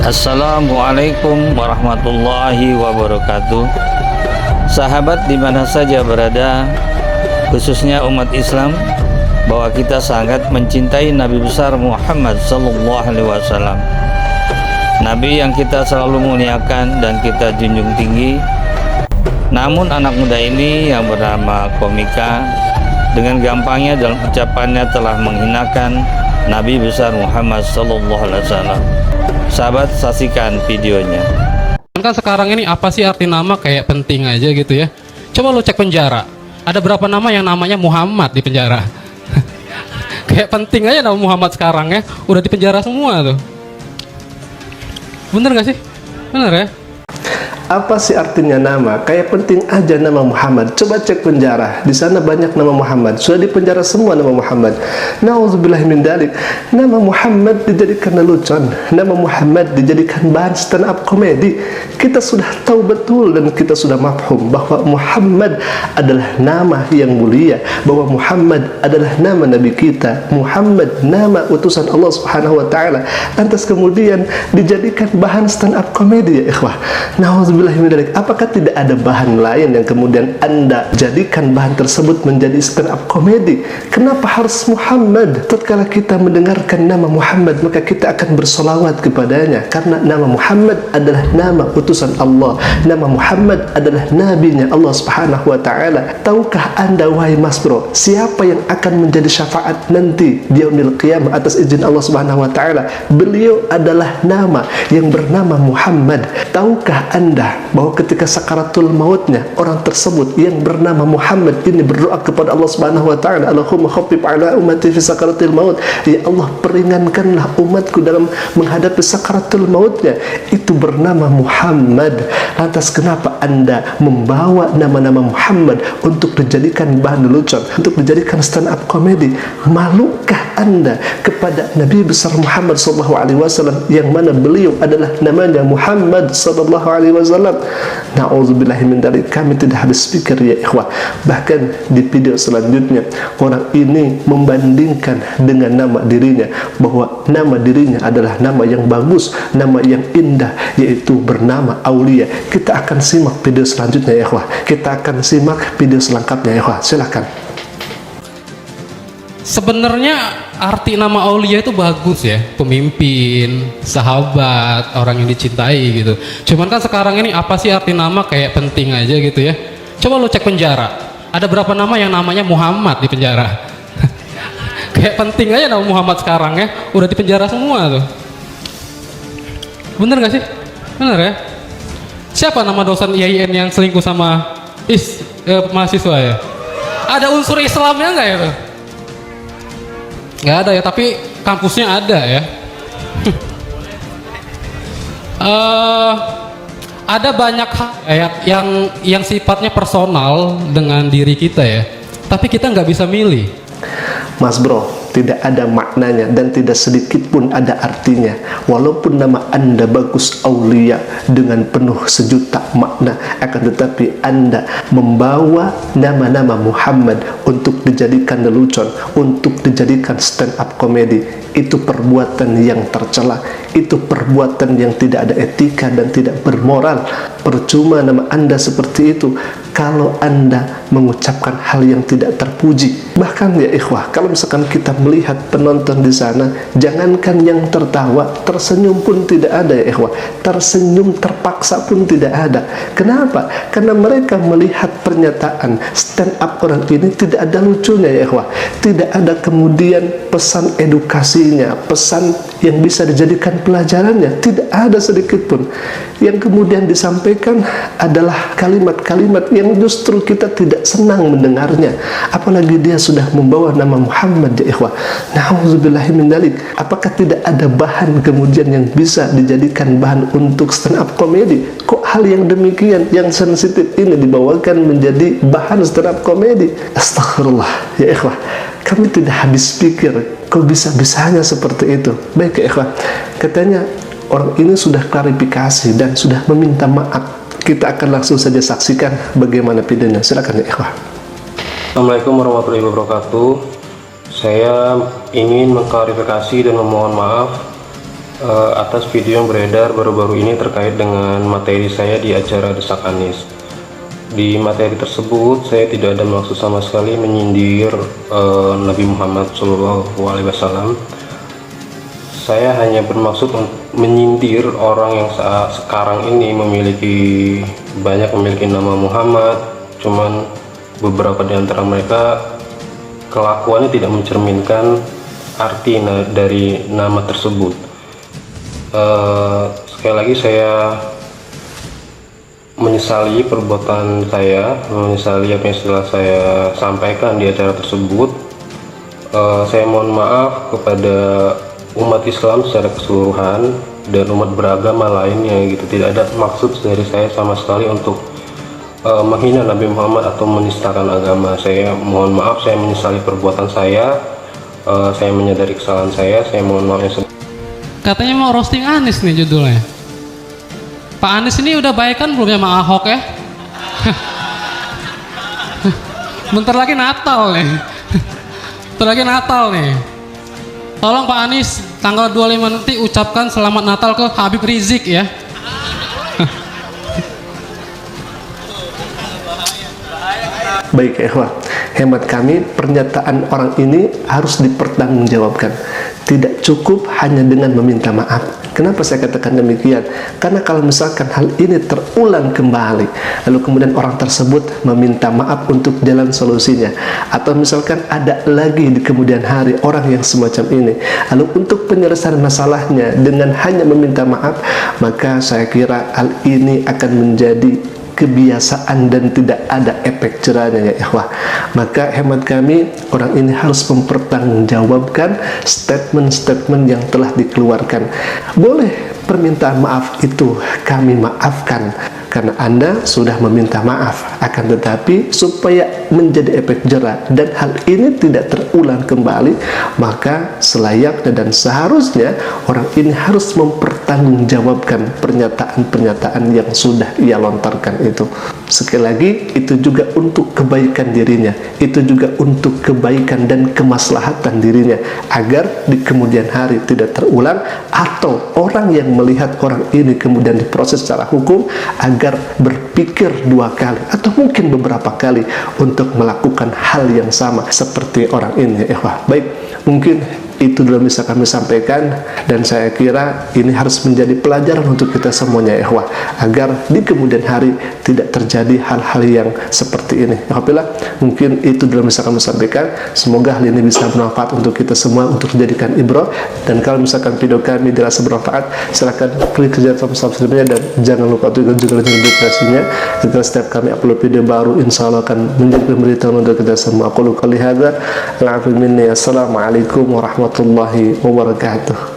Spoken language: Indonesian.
Assalamualaikum warahmatullahi wabarakatuh. Sahabat di mana saja berada, khususnya umat Islam, bahwa kita sangat mencintai Nabi besar Muhammad sallallahu alaihi wasallam. Nabi yang kita selalu muliakan dan kita junjung tinggi. Namun anak muda ini yang bernama Komika dengan gampangnya dalam ucapannya telah menghinakan Nabi besar Muhammad sallallahu alaihi wasallam. Sahabat, saksikan videonya. Kan sekarang ini apa sih arti nama, kayak penting aja gitu ya. Coba lo cek penjara, ada berapa nama yang namanya Muhammad di penjara. Kayak penting aja nama Muhammad sekarang ya, udah di penjara semua tuh. Bener gak sih? Bener ya? Apa sih artinya nama? Kayak penting aja nama Muhammad. Coba cek penjara, di sana banyak nama Muhammad. Sudah di penjara semua nama Muhammad. Nauzubillah min dalik. Nama Muhammad dijadikan lelucon. Nama Muhammad dijadikan bahan stand up komedi. Kita sudah tahu betul dan kita sudah mafhum bahwa Muhammad adalah nama yang mulia, bahwa Muhammad adalah nama Nabi kita. Muhammad nama utusan Allah Subhanahu wa taala. Lantas kemudian dijadikan bahan stand up komedi, ya ikhwah. Apakah tidak ada bahan lain yang kemudian Anda jadikan bahan tersebut menjadi stand up komedi? Kenapa harus Muhammad? Tatkala kita mendengarkan nama Muhammad, maka kita akan bersolawat kepadanya, karena nama Muhammad adalah nama utusan Allah. Nama Muhammad adalah nabinya Allah Subhanahu wa taala. Tahukah Anda, wahai Mas Bro, siapa yang akan menjadi syafaat nanti di yaumil qiyamah atas izin Allah Subhanahu wa taala? Beliau adalah nama yang bernama Muhammad. Tahukah Anda bahwa ketika sakaratul mautnya orang tersebut yang bernama Muhammad ini berdoa kepada Allah Subhanahu wa taala, Allahumma khaffif ala ummati fi sakaratil maut, ya Allah peringankanlah umatku dalam menghadapi sakaratul mautnya, itu bernama Muhammad. Lantas kenapa Anda membawa nama-nama Muhammad untuk dijadikan bahan lelucon, untuk dijadikan stand up komedi? Malukah Anda kepada Nabi besar Muhammad sallallahu alaihi wasallam yang mana beliau adalah namanya Muhammad sallallahu alaihi wasallam? Na'udzubillahi min dzalik. Kami tidak habis pikir, ya ikhwah. Bahkan di video selanjutnya orang ini membandingkan dengan nama dirinya, bahwa nama dirinya adalah nama yang bagus, nama yang indah, yaitu bernama Aulia. Kita akan simak video selanjutnya, ya ikhwah. Kita akan simak video selengkapnya, ya ikhwah. Silakan. Sebenarnya arti nama Aulia itu bagus ya, pemimpin, sahabat, orang yang dicintai gitu. Cuman kan sekarang ini apa sih arti nama, kayak penting aja gitu ya. Coba lo cek penjara, ada berapa nama yang namanya Muhammad di penjara. Kayak penting aja nama Muhammad sekarang ya, udah di penjara semua tuh. Bener gak sih? Bener ya? Siapa nama dosen IAIN yang selingkuh sama mahasiswa ya? Ada unsur Islamnya nggak ya tuh? Nggak ada ya, tapi kampusnya ada ya. Ada banyak hal yang sifatnya personal dengan diri kita ya, tapi kita nggak bisa milih. Mas Bro, tidak ada maknanya dan tidak sedikit pun ada artinya. Walaupun nama Anda bagus Aulia dengan penuh sejuta makna, akan tetapi Anda membawa nama-nama Muhammad untuk dijadikan lelucon, untuk dijadikan stand up komedi, itu perbuatan yang tercela, itu perbuatan yang tidak ada etika dan tidak bermoral. Percuma nama Anda seperti itu kalau Anda mengucapkan hal yang tidak terpuji. Bahkan ya ikhwah, kalau misalkan kita melihat penonton di sana, jangankan yang tertawa, tersenyum pun tidak ada, ya ikhwah. Tersenyum terpaksa pun tidak ada. Kenapa? Karena mereka melihat pernyataan stand up orang ini tidak ada lucunya, ya ikhwah. Tidak ada kemudian pesan edukasinya, pesan yang bisa dijadikan pelajarannya, tidak ada sedikit pun. Yang kemudian disampaikan adalah kalimat-kalimat yang justru kita tidak senang mendengarnya, apalagi dia sudah membawa nama Muhammad, ya ikhwah. Na'udzubillahi min dzalik. Apakah tidak ada bahan kemudian yang bisa dijadikan bahan untuk stand up komedi? Kok hal yang demikian, yang sensitif ini dibawakan menjadi bahan stand up komedi? Astagfirullah, ya ikhwah. Kami tidak habis pikir, kok bisa-bisanya seperti itu. Baik, ya ikhwah. Katanya orang ini sudah klarifikasi dan sudah meminta maaf. Kita akan langsung saja saksikan bagaimana videonya. Silakan, ya ikhwah. Assalamualaikum warahmatullahi wabarakatuh. Saya ingin mengklarifikasi dan memohon maaf atas video yang beredar baru-baru ini terkait dengan materi saya di acara Desak Anies. Di materi tersebut saya tidak ada maksud sama sekali menyindir Nabi Muhammad SAW. Saya hanya bermaksud untuk menyindir orang yang saat sekarang ini memiliki nama Muhammad, cuman beberapa di antara mereka kelakuannya tidak mencerminkan arti dari nama tersebut. Sekali lagi saya menyesali perbuatan saya, menyesali apa yang setelah saya sampaikan di acara tersebut. Saya mohon maaf kepada umat Islam secara keseluruhan dan umat beragama lainnya gitu. Tidak ada maksud dari saya sama sekali untuk menghina Nabi Muhammad atau menistakan agama. Saya mohon maaf, saya menyesali perbuatan saya. Saya menyadari kesalahan saya mohon maaf yang sebesar. Katanya mau roasting Anies nih judulnya. Pak Anies ini udah baikan belum ya sama Ahok ya? Bentar lagi Natal nih. Bentar lagi Natal nih. Tolong Pak Anies tanggal 25 nanti ucapkan selamat Natal ke Habib Rizik ya. Baik ikhwah, hemat kami pernyataan orang ini harus dipertanggungjawabkan. Tidak cukup hanya dengan meminta maaf. Kenapa saya katakan demikian? Karena kalau misalkan hal ini terulang kembali, lalu kemudian orang tersebut meminta maaf untuk jalan solusinya, atau misalkan ada lagi di kemudian hari orang yang semacam ini, lalu untuk penyelesaian masalahnya dengan hanya meminta maaf, maka saya kira hal ini akan menjadi kebiasaan dan tidak ada efek jerahnya ya ikhwah. Maka hemat kami, orang ini harus mempertanggungjawabkan statement-statement yang telah dikeluarkan. Boleh permintaan maaf itu kami maafkan karena Anda sudah meminta maaf, akan tetapi supaya menjadi efek jerah dan hal ini tidak terulang kembali, maka selayaknya dan seharusnya orang ini harus mempertanggungjawabkan pernyataan-pernyataan yang sudah ia lontarkan itu. Sekali lagi, itu juga untuk kebaikan dirinya, itu juga untuk kebaikan dan kemaslahatan dirinya, agar di kemudian hari tidak terulang, atau orang yang melihat orang ini kemudian diproses secara hukum agar berpikir dua kali atau mungkin beberapa kali untuk melakukan hal yang sama seperti orang ini ya ikhwah. Baik, mungkin itu dulu bisa kami sampaikan, dan saya kira ini harus menjadi pelajaran untuk kita semuanya ya ikhwah, agar di kemudian hari tidak terjadi hal-hal yang seperti ini. Alhamdulillah, mungkin itu dulu bisa kami sampaikan. Semoga hal ini bisa bermanfaat untuk kita semua, untuk dijadikan ibrah. Dan kalau misalkan video kami dirasa bermanfaat, silahkan klik kerja subscribe-nya, dan jangan lupa untuk juga notifikasinya agar setiap kami upload video baru insya Allah akan menjadi pemberitahuan untuk kita semua. Aku luka lihada. Assalamualaikum warahmatullahi wabarakatuh.